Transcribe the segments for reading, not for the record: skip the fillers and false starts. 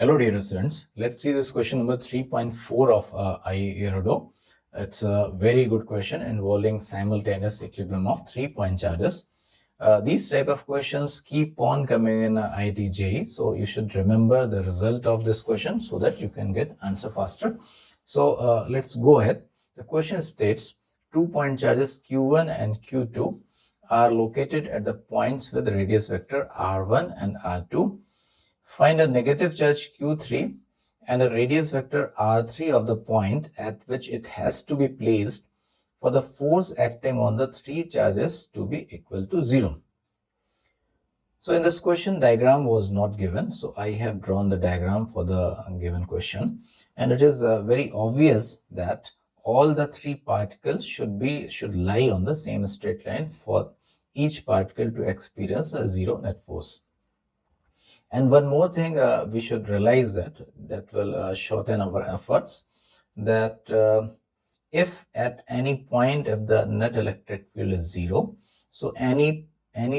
Hello dear students, let's see this question number 3.4 of Irodov. It's a very good question involving simultaneous equilibrium of 3-point charges. These type of questions keep on coming in IIT-JEE, so you should remember the result of this question so that you can get answer faster. So let's go ahead. The question states 2-point charges Q1 and Q2 are located at the points with radius vector R1 and R2. Find a negative charge Q3 and a radius vector R3 of the point at which it has to be placed for the force acting on the three charges to be equal to 0. So in this question, diagram was not given. So I have drawn the diagram for the given question. And it is very obvious that all the three particles should lie on the same straight line for each particle to experience a zero net force. And one more thing we should realize that will shorten our efforts, that if at any point if the net electric field is 0, so any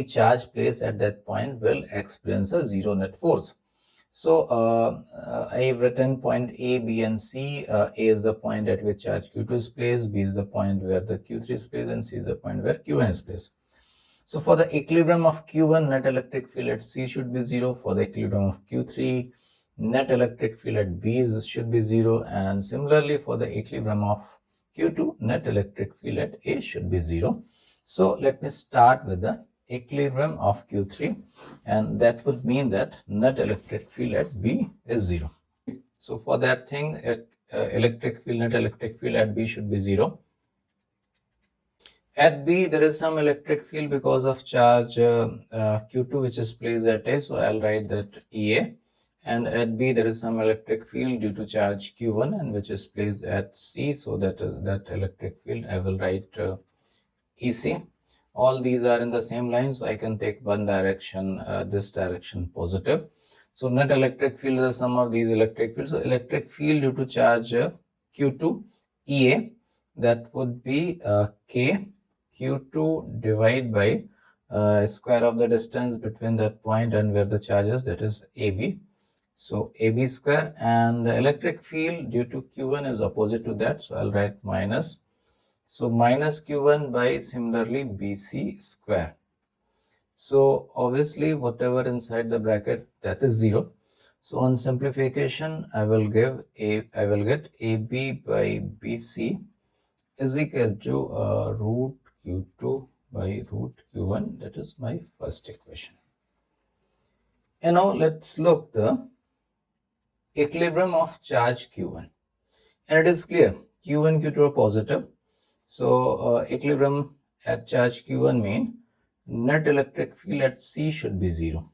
charge placed at that point will experience a zero net force. So I have written point A, B and C. A is the point at which charge Q2 is placed, B is the point where the Q3 is placed, and C is the point where Q1 is placed. So for the equilibrium of Q1, net electric field at C should be 0. For the equilibrium of Q3, net electric field at B should be 0. And similarly, for the equilibrium of Q2, net electric field at A should be 0. So let me start with the equilibrium of Q3. And that would mean that net electric field at B is 0. So for that thing, net electric field at B should be 0. At B, there is some electric field because of charge Q2 which is placed at A, so I'll write that EA. And at B, there is some electric field due to charge Q1 and which is placed at C, so that electric field I will write EC. All these are in the same line, so I can take one direction, this direction positive. So net electric field is the sum of these electric fields. So electric field due to charge Q2 EA, that would be K Q2 divided by square of the distance between that point and where the charge is, that is AB. So AB square, and the electric field due to Q1 is opposite to that, so I'll write minus. So minus Q1 by similarly BC square. So obviously whatever inside the bracket, that is 0. So on simplification, I will get AB by BC is equal to root Q2 by root Q1. That is my first equation. And now let's look the equilibrium of charge Q1. And it is clear Q1, Q2 are positive. So equilibrium at charge Q1 mean net electric field at C should be 0.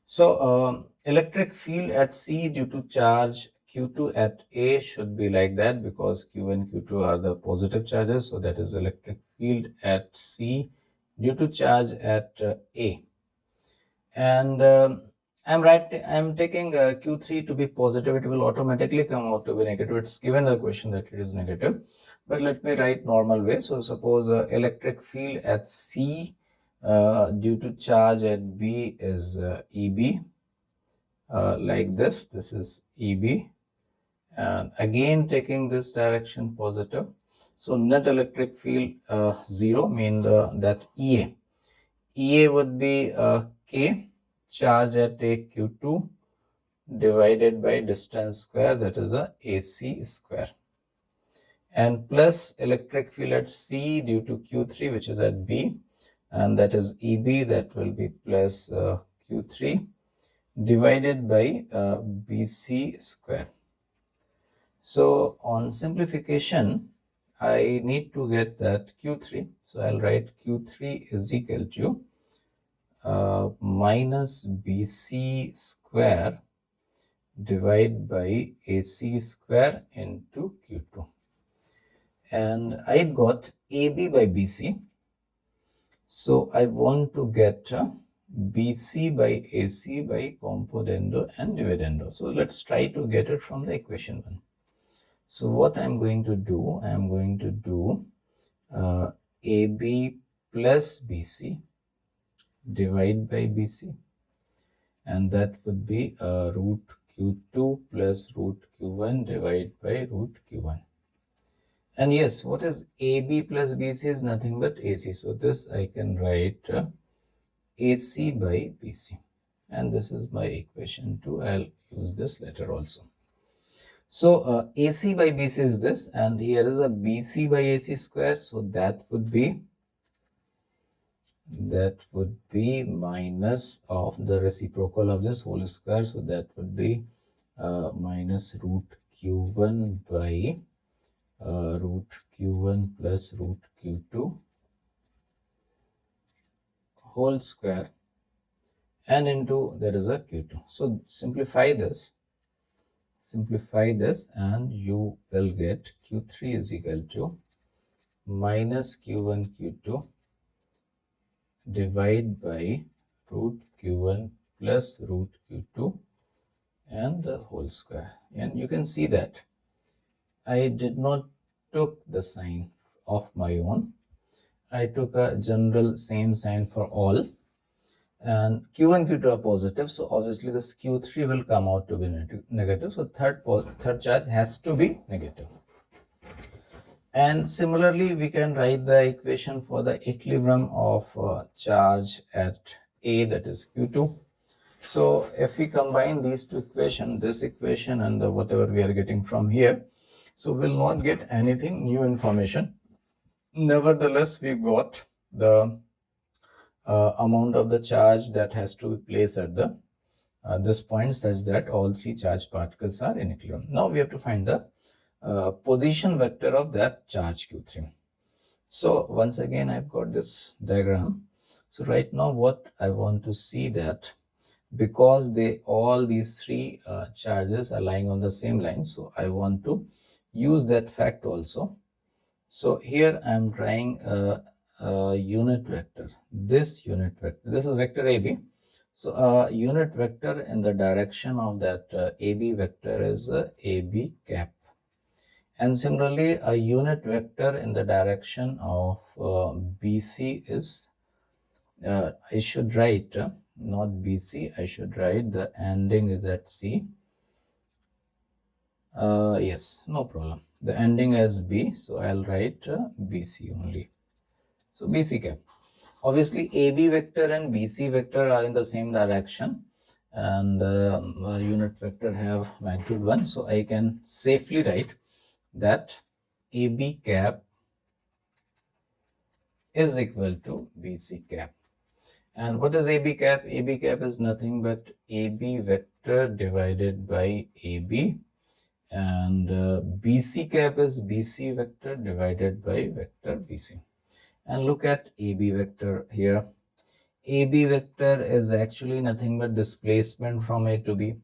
So electric field at C due to charge Q2 at A should be like that, because Q1, Q2 are the positive charges. So that is electric field at C due to charge at A. And I'm taking Q3 to be positive. It will automatically come out to be negative. It's given the question that it is negative. But let me write normal way. So suppose electric field at C due to charge at B is EB, like this. This is EB, and again taking this direction positive. So net electric field 0 mean that EA would be K charge at a Q2 divided by distance square, that is a AC square, and plus electric field at C due to Q3 which is at B, and that is EB, that will be plus Q3 divided by BC square. So on simplification, I need to get that Q3. So I'll write Q3 is equal to minus BC square divided by AC square into Q2. And I got AB by BC. So I want to get BC by AC by componendo and dividendo. So let's try to get it from the equation 1. So what I'm going to do, I'm going to do AB plus BC divide by BC, and that would be root Q2 plus root Q1 divided by root Q1. And yes, what is AB plus BC is nothing but AC. So this I can write AC by BC. And this is my equation 2. I'll use this later also. So AC by BC is this, and here is a BC by AC square. So that would be minus of the reciprocal of this whole square. So that would be minus root Q1 by root Q1 plus root Q2 whole square, and into there is a Q2. So simplify this, and you will get Q3 is equal to minus Q1 Q2 divide by root Q1 plus root Q2 and the whole square. And you can see that I did not took the sign of my own. I took a general same sign for all, and Q1 Q2 are positive, so obviously this Q3 will come out to be negative. So third charge has to be negative. And similarly, we can write the equation for the equilibrium of charge at A, that is Q2. So if we combine these two equations, this equation and the whatever we are getting from here, so we'll not get anything new information. Nevertheless, we got the amount of the charge that has to be placed at the this point such that all three charged particles are in equilibrium. Now we have to find the position vector of that charge Q3. So once again, I've got this diagram. So right now what I want to see that because all these three charges are lying on the same line, so I want to use that fact also. So here I'm drawing a unit vector. This unit vector, this is vector AB. So a unit vector in the direction of that AB vector is AB cap. And similarly, a unit vector in the direction of BC is, I should write, not BC, I should write the ending is at C. Yes, no problem. The ending is B, so I'll write BC only. So BC cap. Obviously, AB vector and BC vector are in the same direction, and unit vector have magnitude 1. So I can safely write that AB cap is equal to BC cap. And what is AB cap? AB cap is nothing but AB vector divided by AB, and BC cap is BC vector divided by vector BC. And look at AB vector here. AB vector is actually nothing but displacement from A to B,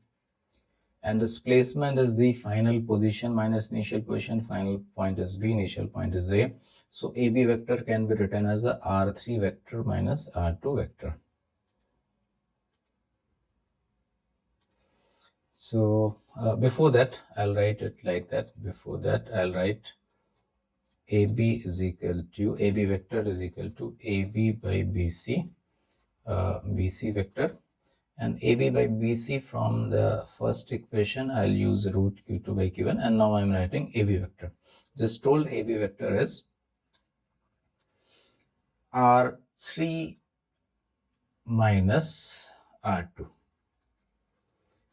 and displacement is the final position minus initial position. Final point is B, initial point is A. So AB vector can be written as a R3 vector minus R2 vector. So before that, I'll write it like that. Before that, I'll write AB is equal to, AB vector is equal to AB by BC, BC vector, and AB by BC from the first equation, I'll use root Q2 by Q1, and now I'm writing AB vector. Just told AB vector is R3 minus R2.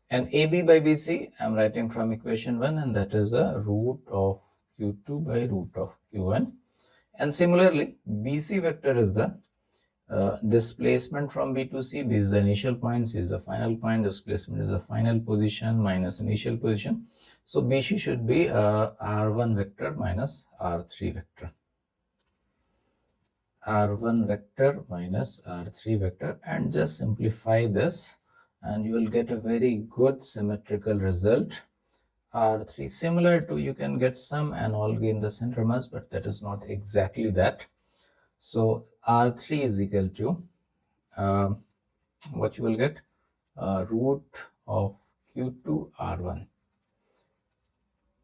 And AB by BC, I'm writing from equation 1, and that is a root of Q2 by root of Q1. And similarly, BC vector is the displacement from B to C. B is the initial point, C is the final point, displacement is the final position minus initial position. So BC should be R1 vector minus R3 vector. R1 vector minus R3 vector, and just simplify this and you will get a very good symmetrical result. R3 similar to, you can get some analogy in the center mass, but that is not exactly that. So R3 is equal to what you will get, root of Q2 R1.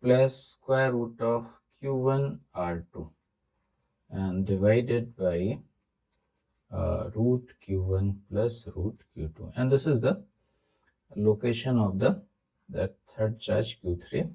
plus square root of q1 r2 and divided by root q1 plus root q2, and this is the location of the third charge q3.